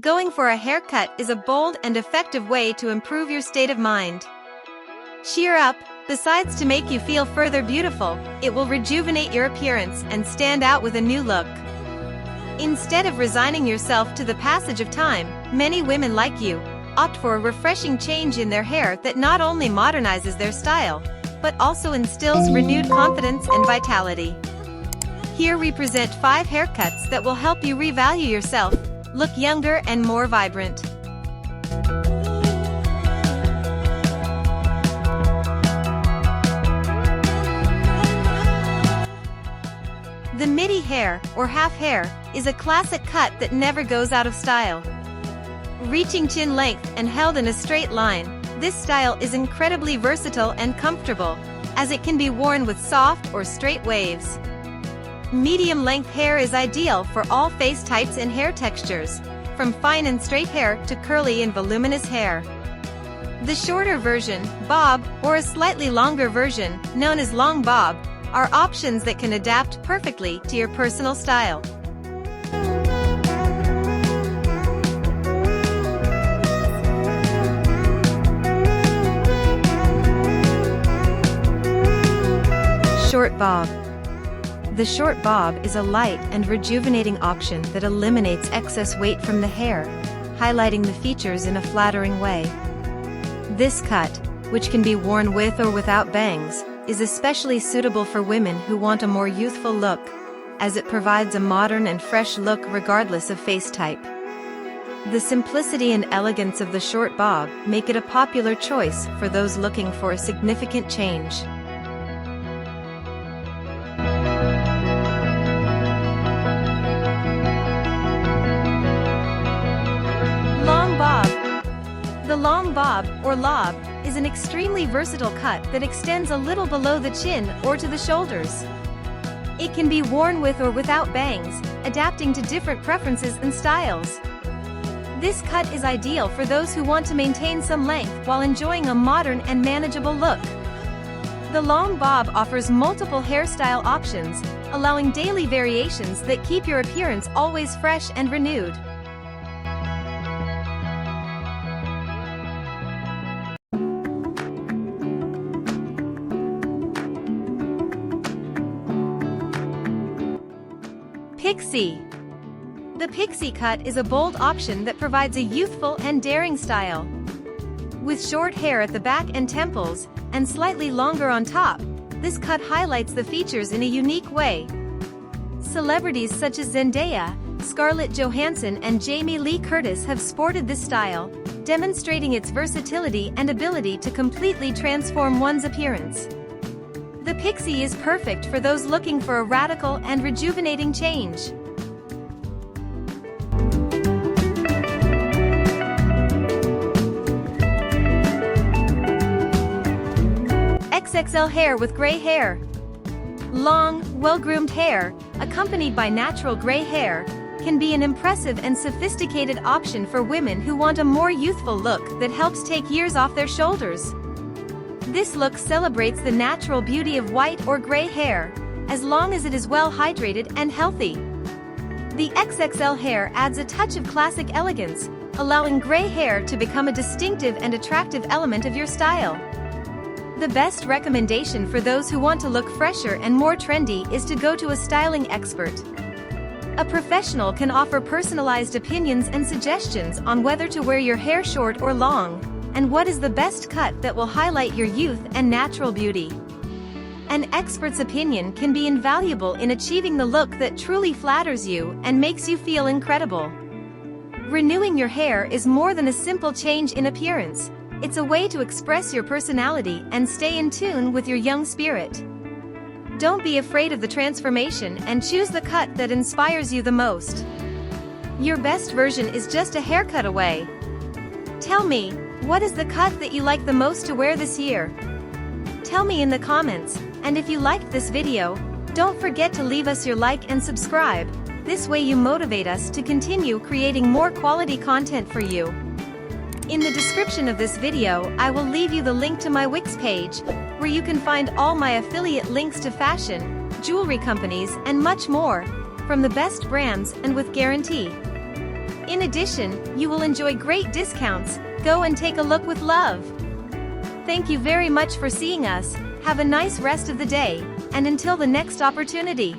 Going for a haircut is a bold and effective way to improve your state of mind. Cheer up, besides to make you feel further beautiful, it will rejuvenate your appearance and stand out with a new look. Instead of resigning yourself to the passage of time, many women like you opt for a refreshing change in their hair that not only modernizes their style, but also instills renewed confidence and vitality. Here we present 5 haircuts that will help you revalue yourself, look younger and more vibrant. The midi hair, or half hair, is a classic cut that never goes out of style. Reaching chin length and held in a straight line, this style is incredibly versatile and comfortable, as it can be worn with soft or straight waves. Medium-length hair is ideal for all face types and hair textures, from fine and straight hair to curly and voluminous hair. The shorter version, bob, or a slightly longer version, known as long bob, are options that can adapt perfectly to your personal style. Short bob. The short bob is a light and rejuvenating option that eliminates excess weight from the hair, highlighting the features in a flattering way. This cut, which can be worn with or without bangs, is especially suitable for women who want a more youthful look, as it provides a modern and fresh look regardless of face type. The simplicity and elegance of the short bob make it a popular choice for those looking for a significant change. Long bob. The long bob, or lob, is an extremely versatile cut that extends a little below the chin or to the shoulders. It can be worn with or without bangs, adapting to different preferences and styles. This cut is ideal for those who want to maintain some length while enjoying a modern and manageable look. The long bob offers multiple hairstyle options, allowing daily variations that keep your appearance always fresh and renewed. Pixie. The pixie cut is a bold option that provides a youthful and daring style. With short hair at the back and temples, and slightly longer on top, this cut highlights the features in a unique way. Celebrities such as Zendaya, Scarlett Johansson and Jamie Lee Curtis have sported this style, demonstrating its versatility and ability to completely transform one's appearance. The pixie is perfect for those looking for a radical and rejuvenating change. XXL hair with gray hair. Long, well-groomed hair, accompanied by natural gray hair, can be an impressive and sophisticated option for women who want a more youthful look that helps take years off their shoulders. This look celebrates the natural beauty of white or gray hair, as long as it is well hydrated and healthy. The XXL hair adds a touch of classic elegance, allowing gray hair to become a distinctive and attractive element of your style. The best recommendation for those who want to look fresher and more trendy is to go to a styling expert. A professional can offer personalized opinions and suggestions on whether to wear your hair short or long, and what is the best cut that will highlight your youth and natural beauty. An expert's opinion can be invaluable in achieving the look that truly flatters you and makes you feel incredible. Renewing your hair is more than a simple change in appearance. It's a way to express your personality and stay in tune with your young spirit. Don't be afraid of the transformation and choose the cut that inspires you the most. Your best version is just a haircut away. Tell me, what is the cut that you like the most to wear this year? Tell me in the comments, and if you liked this video, don't forget to leave us your like and subscribe. This way you motivate us to continue creating more quality content for you. In the description of this video, I will leave you the link to my Wix page, where you can find all my affiliate links to fashion, jewelry companies, and much more, from the best brands and with guarantee. In addition, you will enjoy great discounts. Go and take a look with love. Thank you very much for seeing us. Have a nice rest of the day, and until the next opportunity.